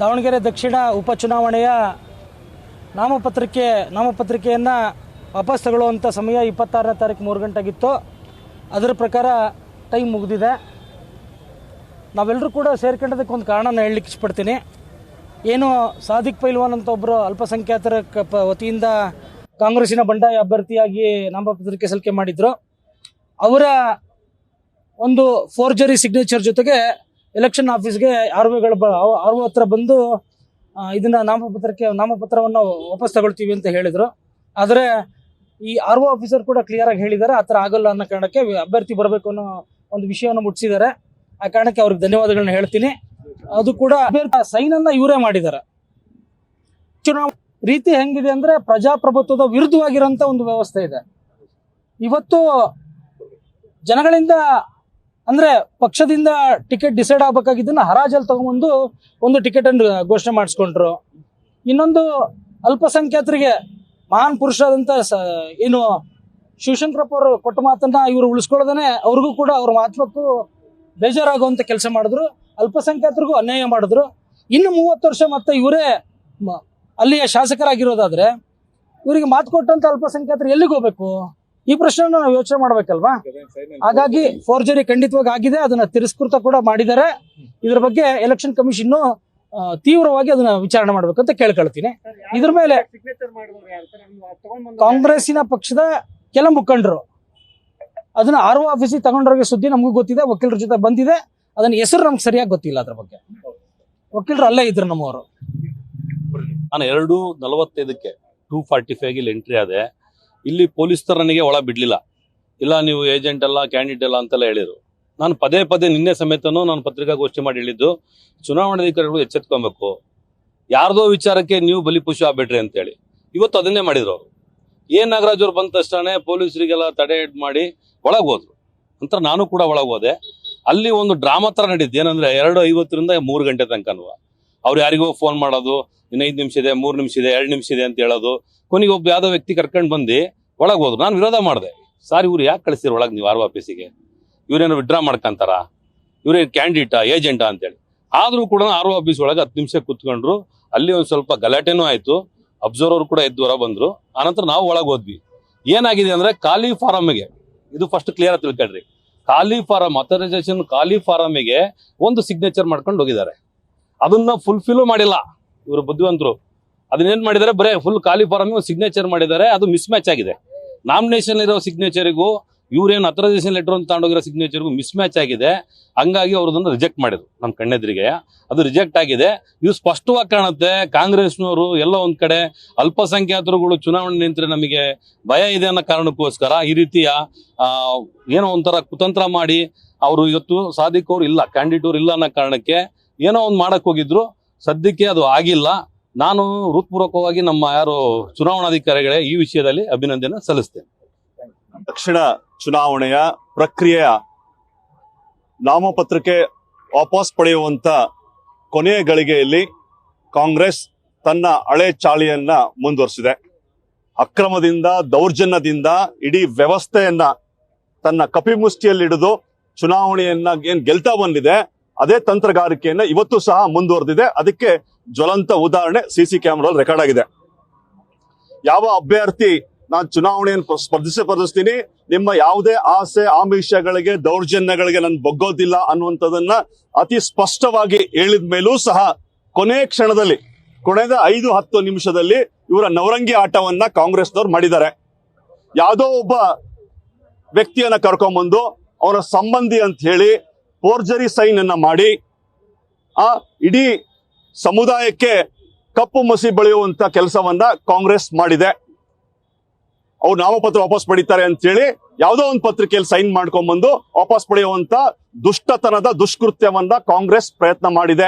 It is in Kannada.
ದಾವಣಗೆರೆ ದಕ್ಷಿಣ ಉಪಚುನಾವಣೆಯ ನಾಮಪತ್ರಿಕೆಯನ್ನು ವಾಪಸ್ ತಗೊಳ್ಳುವಂಥ ಸಮಯ 26ನೇ ತಾರೀಕು 3 ಗಂಟೆಗಿತ್ತು. ಅದರ ಪ್ರಕಾರ ಟೈಮ್ ಮುಗಿದಿದೆ. ನಾವೆಲ್ಲರೂ ಕೂಡ ಸೇರ್ಕೊಂಡದಕ್ಕೆ ಒಂದು ಕಾರಣನ ಹೇಳಲಿಕ್ಕೆ ಇಷ್ಟಪಡ್ತೀನಿ. ಏನು ಸಾದಿಕ್ ಪೈಲ್ವಾನ್ ಅಂತ ಒಬ್ಬರು ಅಲ್ಪಸಂಖ್ಯಾತರ ವತಿಯಿಂದ ಕಾಂಗ್ರೆಸ್ಸಿನ ಬಂಡಾಯ ಅಭ್ಯರ್ಥಿಯಾಗಿ ನಾಮಪತ್ರಿಕೆ ಸಲ್ಲಿಕೆ ಮಾಡಿದ್ರು. ಅವರ ಒಂದು ಫೋರ್ಜರಿ ಸಿಗ್ನೇಚರ್ ಜೊತೆಗೆ ಎಲೆಕ್ಷನ್ ಆಫೀಸ್ಗೆ ಆರ್ ಒ ಹತ್ರ ಬಂದು ಇದನ್ನ ನಾಮಪತ್ರವನ್ನು ವಾಪಸ್ ತಗೊಳ್ತೀವಿ ಅಂತ ಹೇಳಿದ್ರು. ಆದರೆ ಈ ಆರ್ ಒ ಆಫೀಸರ್ ಕೂಡ ಕ್ಲಿಯರ್ ಆಗಿ ಹೇಳಿದ್ದಾರೆ ಆ ಥರ ಆಗಲ್ಲ ಅನ್ನೋ ಕಾರಣಕ್ಕೆ ಅಭ್ಯರ್ಥಿ ಬರಬೇಕು ಅನ್ನೋ ಒಂದು ವಿಷಯವನ್ನು ಮುಟ್ಟಿಸಿದ್ದಾರೆ. ಆ ಕಾರಣಕ್ಕೆ ಅವ್ರಿಗೆ ಧನ್ಯವಾದಗಳನ್ನ ಹೇಳ್ತೀನಿ. ಅದು ಕೂಡ ಸೈನ್ ಅನ್ನ ಇವರೇ ಮಾಡಿದ್ದಾರೆ. ಚುನಾವಣೆ ರೀತಿ ಹೆಂಗಿದೆ ಅಂದ್ರೆ ಪ್ರಜಾಪ್ರಭುತ್ವದ ವಿರುದ್ಧವಾಗಿರೋಂಥ ಒಂದು ವ್ಯವಸ್ಥೆ ಇದೆ. ಇವತ್ತು ಜನಗಳಿಂದ ಅಂದ್ರೆ ಪಕ್ಷದಿಂದ ಟಿಕೆಟ್ ಡಿಸೈಡ್ ಆಗ್ಬೇಕಾಗಿದ್ದನ್ನ ಹರಾಜಲ್ಲಿ ತಗೊಂಡ್ಬಂದು ಒಂದು ಟಿಕೆಟ್ ಅನ್ನು ಘೋಷಣೆ ಮಾಡಿಸ್ಕೊಂಡ್ರು. ಇನ್ನೊಂದು ಅಲ್ಪಸಂಖ್ಯಾತರಿಗೆ ಮಹಾನ್ ಪುರುಷರಾದಂಥ ಏನು ಶಿವಶಂಕರಪ್ಪ ಅವರು ಕೊಟ್ಟ ಮಾತನ್ನ ಇವರು ಉಳಿಸ್ಕೊಳ್ಳೋದನೆ ಅವ್ರಿಗೂ ಕೂಡ ಅವ್ರ ಮಹತ್ವಕ್ಕೂ ಬೇಜಾರಾಗುವಂತ ಕೆಲಸ ಮಾಡಿದ್ರು. ಅಲ್ಪಸಂಖ್ಯಾತರಿಗೂ ಅನ್ಯಾಯ ಮಾಡಿದ್ರು. ಇನ್ನು 30 ವರ್ಷ ಮತ್ತೆ ಇವರೇ ಅಲ್ಲಿಯ ಶಾಸಕರಾಗಿರೋದಾದ್ರೆ ಇವರಿಗೆ ಮಾತು ಕೊಟ್ಟಂತ ಅಲ್ಪಸಂಖ್ಯಾತರು ಎಲ್ಲಿಗೆ ಹೋಗ್ಬೇಕು? ಈ ಪ್ರಶ್ನೆಯನ್ನು ನಾವು ಯೋಚನೆ ಮಾಡ್ಬೇಕಲ್ವಾ? ಹಾಗಾಗಿ ಫೋರ್ಜರಿ ಖಂಡಿತವಾಗಿ ಆಗಿದೆ, ಅದನ್ನ ತಿರಸ್ಕೃತ ಕೂಡ ಮಾಡಿದ್ದಾರೆ. ಇದ್ರ ಬಗ್ಗೆ ಎಲೆಕ್ಷನ್ ಕಮಿಷನ್ ತೀವ್ರವಾಗಿ ಅದನ್ನ ವಿಚಾರಣೆ ಮಾಡ್ಬೇಕಂತ ಕೇಳ್ಕೊಳ್ತೀನಿ. ಇದ್ರ ಮೇಲೆ ಕಾಂಗ್ರೆಸ್ಸಿನ ಪಕ್ಷದ ಕೆಲ ಮುಖಂಡರು ಅದನ್ನ ಆರ್ ಒ ಆಫೀಸಿಗೆ ತಗೊಂಡ್ರಿಗೆ ಸುದ್ದಿ ನಮಗೂ ಗೊತ್ತಿದೆ, ವಕೀಲರ ಜೊತೆ ಬಂದಿದೆ. ಅದನ್ನ ಹೆಸರು ನಮ್ಗೆ ಸರಿಯಾಗಿ ಗೊತ್ತಿಲ್ಲ. ಅದ್ರ ಬಗ್ಗೆ ವಕೀಲರು ಅಲ್ಲೇ ಇದ್ರು ನಮ್ಮವರು. ನಾನು 2:45ಕ್ಕೆ 2:45 ಇಲ್ಲಿ ಎಂಟ್ರಿ ಆದೆ. ಇಲ್ಲಿ ಪೊಲೀಸ್ ನನಗೆ ಒಳ ಬಿಡ್ಲಿಲ್ಲ. ಇಲ್ಲ ನೀವು ಏಜೆಂಟ್ ಅಲ್ಲ, ಕ್ಯಾಂಡಿಡೇಟ್ ಅಲ್ಲ ಅಂತೆಲ್ಲ ಹೇಳಿದ್ರು. ನಾನು ಪದೇ ನಿನ್ನೆ ಸಮೇತನೂ ನಾನು ಪತ್ರಿಕಾಗೋಷ್ಠಿ ಮಾಡಿ ಹೇಳಿದ್ದು, ಚುನಾವಣಾಧಿಕಾರಿಗಳು ಎಚ್ಚೆತ್ಕೊಬೇಕು, ಯಾರ್ದೋ ವಿಚಾರಕ್ಕೆ ನೀವು ಬಲಿಪಶು ಆಗ್ಬೇಡ್ರಿ ಅಂತೇಳಿ. ಇವತ್ತು ಅದನ್ನೇ ಮಾಡಿದ್ರು ಅವರು. ನಾಗರಾಜ್ ಅವ್ರು ಬಂದ ತಕ್ಷಣ ಪೊಲೀಸರಿಗೆಲ್ಲ ತಡೆ ಮಾಡಿ ಒಳಗೆ ಹೋದ್ರು ಅಂತ ನಾನು ಕೂಡ ಒಳಗೆ ಹೋದೆ. ಅಲ್ಲಿ ಒಂದು ಡ್ರಾಮಾ ತರ ನಡೀತು. ಏನಂದ್ರೆ 2:50ರಿಂದ 3 ಗಂಟೆ ತನಕನೂ ಅವ್ರು ಯಾರಿಗೋ ಫೋನ್ ಮಾಡೋದು, ಇನ್ನು 5 ನಿಮಿಷ ಇದೆ, 3 ನಿಮಿಷ ಇದೆ, 2 ನಿಮಿಷ ಇದೆ ಅಂತ ಹೇಳೋದು. ಕೊನೆಗೆ ಒಬ್ಬ ಯಾವ್ದೋ ವ್ಯಕ್ತಿ ಕರ್ಕೊಂಡು ಬಂದು ಒಳಗೆ ಹೋದ್ರು. ನಾನು ವಿರೋಧ ಮಾಡಿದೆ. ಸರ್ ಇವ್ರು ಯಾಕೆ ಕಳಿಸ್ತೀರಿ ಒಳಗೆ ನೀವು ಆರ್ ಒ ಆಫೀಸಿಗೆ? ಇವ್ರೇನೋ ವಿಡ್ರಾ ಮಾಡ್ಕೊಂತಾರ, ಇವ್ರೇನು ಕ್ಯಾಂಡಿಡೇಟಾ ಏಜೆಂಟಾ ಅಂತೇಳಿ. ಆದ್ರೂ ಕೂಡ ಆರ್ ಒ ಆಫೀಸ್ ಒಳಗೆ 10 ನಿಮಿಷ ಕುತ್ಕೊಂಡ್ರು. ಅಲ್ಲಿ ಒಂದು ಸ್ವಲ್ಪ ಗಲಾಟೆನೂ ಆಯ್ತು. ಅಬ್ಸರ್ವರ್ ಕೂಡ ಎದ್ದು ಹೊರ ಬಂದ್ರು. ಆನಂತರ ನಾವು ಒಳಗೆ ಹೋದ್ವಿ. ಏನಾಗಿದೆ ಅಂದ್ರೆ ಖಾಲಿ ಫಾರಮ್ಗೆ, ಇದು ಫಸ್ಟ್ ಕ್ಲಿಯರ್ ಆಗಿ ತಿಳ್ಕೊಳ್ರಿ, ಖಾಲಿ ಫಾರಂ ಅಥರೈಸೇಷನ್ ಖಾಲಿ ಫಾರಮ್ಗೆ ಒಂದು ಸಿಗ್ನೇಚರ್ ಮಾಡ್ಕೊಂಡು ಹೋಗಿದ್ದಾರೆ. ಅದನ್ನ ಫುಲ್ಫಿಲ್ ಮಾಡಿಲ್ಲ ಇವರು ಬುದ್ಧಿವಂತರು. ಅದನ್ನೇನ್ ಮಾಡಿದ್ದಾರೆ, ಬರೇ ಫುಲ್ ಖಾಲಿ ಫಾರಮ್ ಸಿಗ್ನೇಚರ್ ಮಾಡಿದ್ದಾರೆ. ಅದು ಮಿಸ್ ಮ್ಯಾಚ್ ಆಗಿದೆ. ನಾಮಿನೇಷನ್ ಇರೋ ಸಿಗ್ನೇಚರಿಗೂ ಇವ್ರೇನು ಅಥರೈಸೇಷನ್ ಲೆಟರ್ ಅಂತ ತಗೊಂಡೋಗಿರೋ ಸಿಗ್ನೇಚರ್ಗೂ ಮಿಸ್ ಮ್ಯಾಚ್ ಆಗಿದೆ. ಹಂಗಾಗಿ ಅವ್ರದನ್ನ ರಿಜೆಕ್ಟ್ ಮಾಡಿದ್ರು ನಮ್ಮ ಕಣ್ಣೆದ್ರಿಗೆ. ಅದು ರಿಜೆಕ್ಟ್ ಆಗಿದೆ. ಇದು ಸ್ಪಷ್ಟವಾಗಿ ಕಾಣುತ್ತೆ ಕಾಂಗ್ರೆಸ್ನವರು ಎಲ್ಲ ಒಂದ್ ಕಡೆ ಅಲ್ಪಸಂಖ್ಯಾತರುಗಳು ಚುನಾವಣೆ ನಿಂತರೆ ನಮಗೆ ಭಯ ಇದೆ ಅನ್ನೋ ಕಾರಣಕ್ಕೋಸ್ಕರ ಈ ರೀತಿಯ ಏನೋ ಒಂಥರ ಕುತಂತ್ರ ಮಾಡಿ ಅವರು ಇವತ್ತು ಸಾದಿಕ್ ಅವ್ರು ಇಲ್ಲ, ಕ್ಯಾಂಡಿಡೇಟ್ ಅವ್ರು ಇಲ್ಲ ಅನ್ನೋ ಕಾರಣಕ್ಕೆ ಏನೋ ಒಂದು ಮಾಡಕ್ ಹೋಗಿದ್ರು. ಸದ್ಯಕ್ಕೆ ಅದು ಆಗಿಲ್ಲ. ನಾನು ಹೃತ್ಪೂರ್ವಕವಾಗಿ ನಮ್ಮ ಯಾರು ಚುನಾವಣಾಧಿಕಾರಿಗಳೇ ಈ ವಿಷಯದಲ್ಲಿ ಅಭಿನಂದನೆ ಸಲ್ಲಿಸ್ತೇನೆ. ದಕ್ಷಿಣ ಚುನಾವಣೆಯ ಪ್ರಕ್ರಿಯೆಯ ನಾಮಪತ್ರಿಕೆ ವಾಪಸ್ ಪಡೆಯುವಂತ ಕೊನೆಯ ಗಳಿಗೆಯಲ್ಲಿ ಕಾಂಗ್ರೆಸ್ ತನ್ನ ಹಳೆ ಚಾಳಿಯನ್ನ ಮುಂದುವರಿಸಿದೆ. ಅಕ್ರಮದಿಂದ, ದೌರ್ಜನ್ಯದಿಂದ ಇಡೀ ವ್ಯವಸ್ಥೆಯನ್ನ ತನ್ನ ಕಪಿಮುಷ್ಟಿಯಲ್ಲಿ ಹಿಡಿದು ಚುನಾವಣೆಯನ್ನ ಏನ್ ಗೆಲ್ತಾ ಬಂದಿದೆ, ಅದೇ ತಂತ್ರಗಾರಿಕೆಯನ್ನ ಇವತ್ತು ಸಹ ಮುಂದುವರೆದಿದೆ. ಅದಕ್ಕೆ ಜ್ವಲಂತ ಉದಾಹರಣೆ ಸಿಸಿ ಕ್ಯಾಮೆರಾ ರೆಕಾರ್ಡ್ ಆಗಿದೆ. ಯಾವ ಅಭ್ಯರ್ಥಿ ನಾನು ಚುನಾವಣೆಯನ್ನು ಸ್ಪರ್ಧಿಸ್ತೀನಿ, ನಿಮ್ಮ ಯಾವುದೇ ಆಸೆ ಆಮಿಷಗಳಿಗೆ ದೌರ್ಜನ್ಯಗಳಿಗೆ ನಾನು ಬಗ್ಗೋದಿಲ್ಲ ಅನ್ನುವಂಥದ್ದನ್ನ ಅತಿ ಸ್ಪಷ್ಟವಾಗಿ ಹೇಳಿದ ಮೇಲೂ ಸಹ ಕೊನೆ ಕ್ಷಣದಲ್ಲಿ, ಕೊನೆಯ 5-10 ನಿಮಿಷದಲ್ಲಿ ಇವರ ನವರಂಗಿ ಆಟವನ್ನ ಕಾಂಗ್ರೆಸ್ನವ್ರು ಮಾಡಿದ್ದಾರೆ. ಯಾವುದೋ ಒಬ್ಬ ವ್ಯಕ್ತಿಯನ್ನ ಕರ್ಕೊಂಡ್ಬಂದು ಅವರ ಸಂಬಂಧಿ ಅಂತ ಹೇಳಿ ಫೋರ್ಜರಿ ಸೈನ್ ಅನ್ನ ಮಾಡಿ ಆ ಇಡೀ ಸಮುದಾಯಕ್ಕೆ ಕಪ್ಪು ಮಸಿ ಬಳಿಯುವಂತ ಕೆಲಸವನ್ನ ಕಾಂಗ್ರೆಸ್ ಮಾಡಿದೆ. ಅವ್ರು ನಾಮಪತ್ರ ವಾಪಸ್ ಪಡಿತಾರೆ ಅಂತ ಹೇಳಿ ಯಾವುದೋ ಒಂದು ಪತ್ರಿಕೆಯಲ್ಲಿ ಸೈನ್ ಮಾಡ್ಕೊಂಡ್ಬಂದು ವಾಪಸ್ ಪಡೆಯುವಂತ ದುಷ್ಟತನದ ದುಷ್ಕೃತ್ಯವನ್ನ ಕಾಂಗ್ರೆಸ್ ಪ್ರಯತ್ನ ಮಾಡಿದೆ.